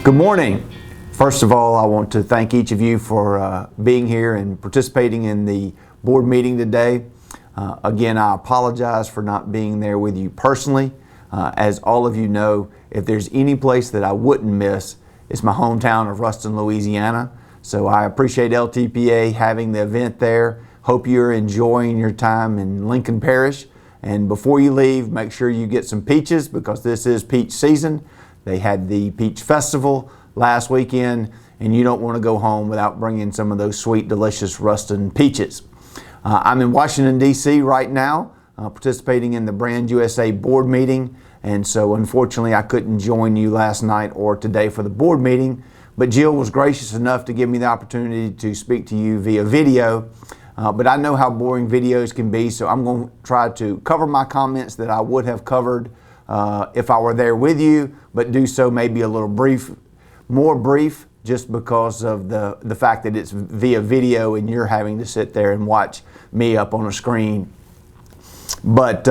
Good morning. First of all, I want to thank each of you for being here and participating in the board meeting today. Again, I apologize for not being there with you personally. As all of you know, if there's any place that I wouldn't miss, it's my hometown of Ruston, Louisiana. So I appreciate LTPA having the event there. Hope you're enjoying your time in Lincoln Parish. And before you leave, make sure you get some peaches because this is peach season. They had the Peach Festival last weekend, and you don't want to go home without bringing some of those sweet, delicious Ruston peaches. I'm in Washington, D.C. right now, participating in the Brand USA board meeting, and so unfortunately I couldn't join you last night or today for the board meeting, but Jill was gracious enough to give me the opportunity to speak to you via video. But I know how boring videos can be, so I'm going to try to cover my comments that I would have covered if I were there with you, but do so maybe a little more brief, just because of the fact that it's via video and you're having to sit there and watch me up on a screen. But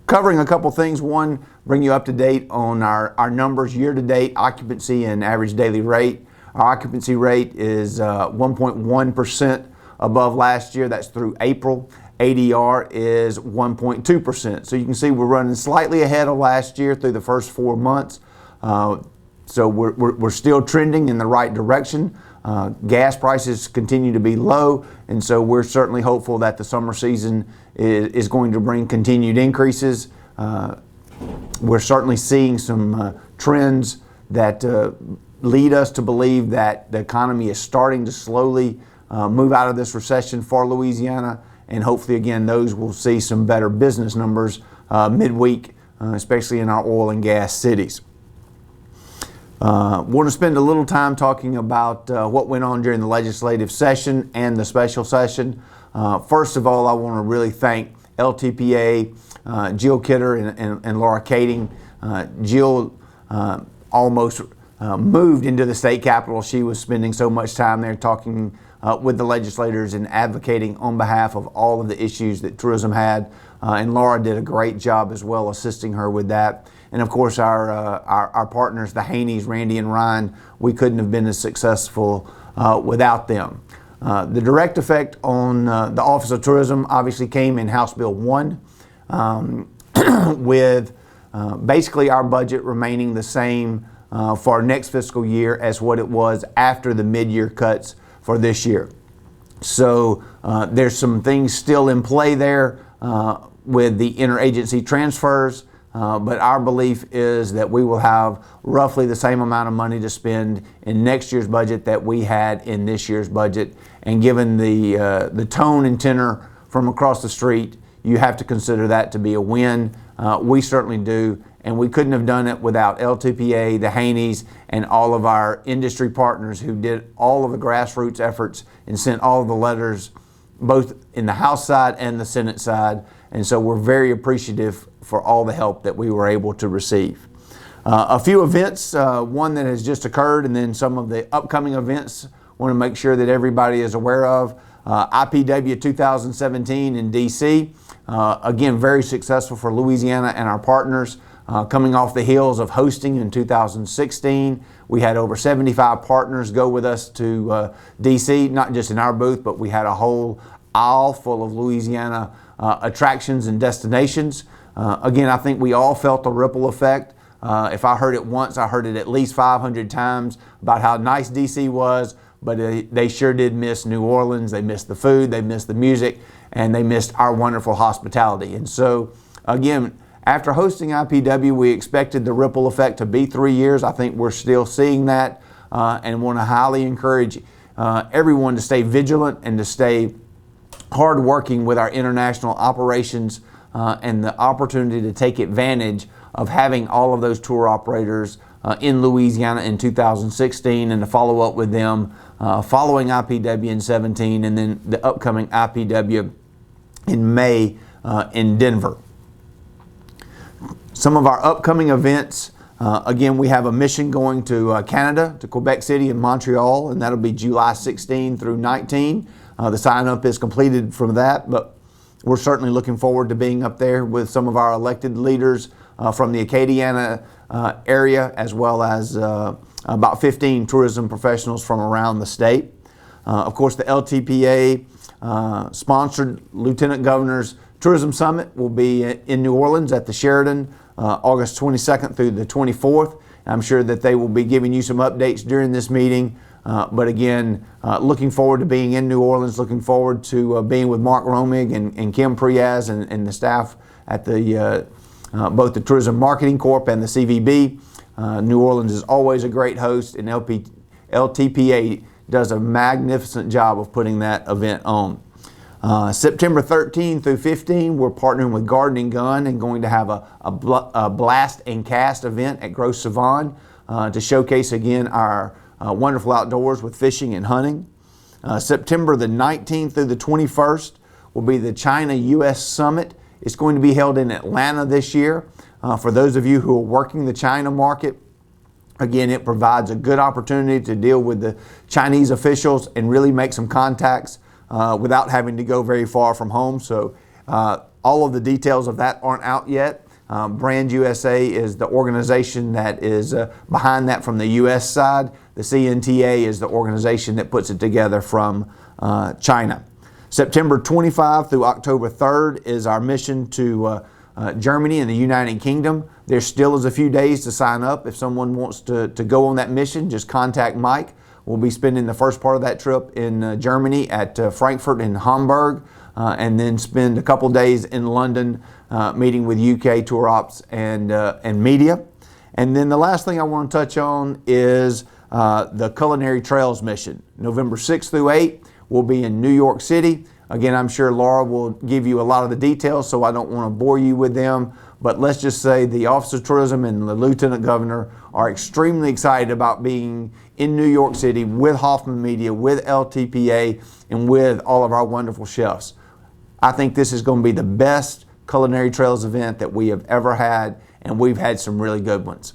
covering a couple things. One, bring you up to date on our numbers year-to-date, occupancy and average daily rate. Our occupancy rate is 1.1% above last year. That's through April. ADR is 1.2%. So you can see we're running slightly ahead of last year through the first 4 months. So we're still trending in the right direction. Gas prices continue to be low, and so we're certainly hopeful that the summer season is going to bring continued increases. We're certainly seeing some trends that lead us to believe that the economy is starting to slowly move out of this recession for Louisiana. And hopefully, again, those will see some better business numbers midweek, especially in our oil and gas cities. Want to spend a little time talking about what went on during the legislative session and the special session. First of all, I want to really thank LTPA, Jill Kidder and Laura Kading. Jill almost moved into the state capitol. She was spending so much time there talking with the legislators and advocating on behalf of all of the issues that tourism had. And Laura did a great job as well, assisting her with that. And of course, our partners, the Haneys, Randy and Ryan, we couldn't have been as successful without them. The direct effect on the Office of Tourism obviously came in House Bill 1 with basically our budget remaining the same for our next fiscal year as what it was after the mid-year cuts for this year. So there's some things still in play there with the interagency transfers, but our belief is that we will have roughly the same amount of money to spend in next year's budget that we had in this year's budget. And given the tone and tenor from across the street, you have to consider that to be a win. We certainly do. And we couldn't have done it without LTPA, the Haneys, and all of our industry partners who did all of the grassroots efforts and sent all of the letters, both in the House side and the Senate side. And so we're very appreciative for all the help that we were able to receive. A few events, one that has just occurred, and then some of the upcoming events I want to make sure that everybody is aware of. IPW 2017 in D.C. Again, very successful for Louisiana and our partners. Coming off the heels of hosting in 2016, we had over 75 partners go with us to D.C., not just in our booth, but we had a whole aisle full of Louisiana attractions and destinations. Again, I think we all felt the ripple effect. If I heard it once, I heard it at least 500 times about how nice D.C. was, but they sure did miss New Orleans. They missed the food, they missed the music, and they missed our wonderful hospitality. And so, again, after hosting IPW, we expected the ripple effect to be 3 years. I think we're still seeing that, and want to highly encourage everyone to stay vigilant and to stay hardworking with our international operations and the opportunity to take advantage of having all of those tour operators in Louisiana in 2016 and to follow up with them following IPW in 17 and then the upcoming IPW in May in Denver. Some of our upcoming events, again, we have a mission going to Canada, to Quebec City and Montreal, and that'll be July 16 through 19. The sign-up is completed from that, but we're certainly looking forward to being up there with some of our elected leaders from the Acadiana area, as well as about 15 tourism professionals from around the state. Of course, the LTPA sponsored Lieutenant Governor's Tourism Summit will be in New Orleans at the Sheraton August 22nd through the 24th. I'm sure that they will be giving you some updates during this meeting. But again, looking forward to being in New Orleans, looking forward to being with Mark Romig and Kim Priaz and the staff at the both the Tourism Marketing Corp and the CVB. New Orleans is always a great host, and LTPA does a magnificent job of putting that event on. September 13 through 15, we're partnering with Garden & Gun and going to have a blast and cast event at Gros Savon to showcase again our wonderful outdoors with fishing and hunting. September the 19th through the 21st will be the China-U.S. Summit. It's going to be held in Atlanta this year. For those of you who are working the China market, again, it provides a good opportunity to deal with the Chinese officials and really make some contacts without having to go very far from home. So all of the details of that aren't out yet. Brand USA is the organization that is behind that from the U.S. side. The CNTA is the organization that puts it together from China. September 25 through October 3rd is our mission to Germany and the United Kingdom. There still is a few days to sign up. If someone wants to go on that mission, just contact Mike. We'll be spending the first part of that trip in Germany at Frankfurt and Hamburg, and then spend a couple days in London meeting with UK tour ops and media. And then the last thing I want to touch on is the Culinary Trails mission. November 6th through 8th, we'll be in New York City. Again, I'm sure Laura will give you a lot of the details, so I don't want to bore you with them. But let's just say the Office of Tourism and the Lieutenant Governor are extremely excited about being in New York City with Hoffman Media, with LTPA, and with all of our wonderful chefs. I think this is going to be the best Culinary Trails event that we have ever had, and we've had some really good ones.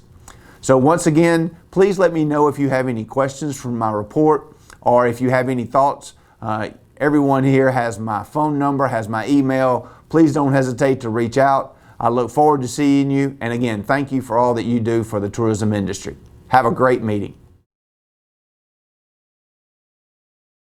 So once again, please let me know if you have any questions from my report, or if you have any thoughts. Everyone here has my phone number, has my email. Please don't hesitate to reach out. I look forward to seeing you. And again, thank you for all that you do for the tourism industry. Have a great meeting.